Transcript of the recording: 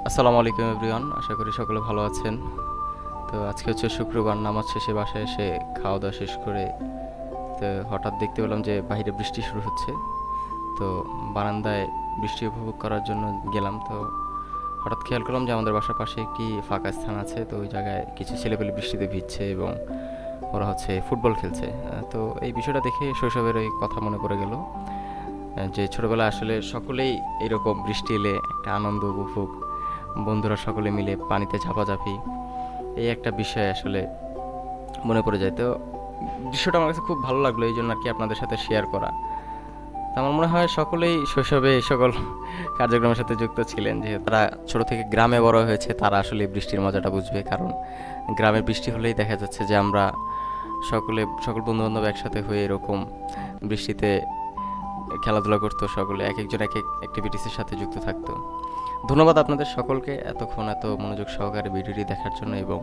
আসসালামু আলাইকুম এভরিওয়ান, আশা করি সকলে ভালো আছেন। তো আজকে হচ্ছে শুক্রবার, নামাজ শেষে বাসায় এসে খাওয়া দাওয়া শেষ করে তো হঠাৎ দেখতে পেলাম যে বাইরে বৃষ্টি শুরু হচ্ছে। তো বারান্দায় বৃষ্টি উপভোগ করার জন্য গেলাম। তো হঠাৎ খেয়াল করলাম যে আমাদের বাসার পাশে একটি ফাঁকা স্থান আছে, তো ওই জায়গায় কিছু ছেলেপেলে বৃষ্টিতে ভিজছে এবং ওরা হচ্ছে ফুটবল খেলছে। তো এই বিষয়টা দেখে শৈশবের ওই কথা মনে পড়ে গেল, যে ছোটবেলায় আসলে সকলেই এরকম বৃষ্টি এলে একটা আনন্দ উপভোগ, বন্ধুরা সকলে মিলে পানিতে ঝাপাঝাপি, এই একটা বিষয় আসলে মনে পড়ে যায়। তো দৃশ্যটা আমার কাছে খুব ভালো লাগলো, এই জন্য আর কি আপনাদের সাথে শেয়ার করা। তো আমার মনে হয় সকলেই শৈশবে এই সকল কার্যক্রমের সাথে যুক্ত ছিলেন, যে তারা ছোট থেকে গ্রামে বড় হয়েছে, তারা আসলে এই বৃষ্টির মজাটা বুঝবে। কারণ গ্রামে বৃষ্টি হলেই দেখা যাচ্ছে যে আমরা সকল বন্ধু বান্ধব একসাথে হয়ে এরকম বৃষ্টিতে খেলাধুলা করতো, সকলে এক একজন এক এক অ্যাক্টিভিটিসের সাথে যুক্ত থাকতো। ধন্যবাদ আপনাদের সকলকে এতক্ষণ এত মনোযোগ সহকারে ভিডিওটি দেখার জন্য, এবং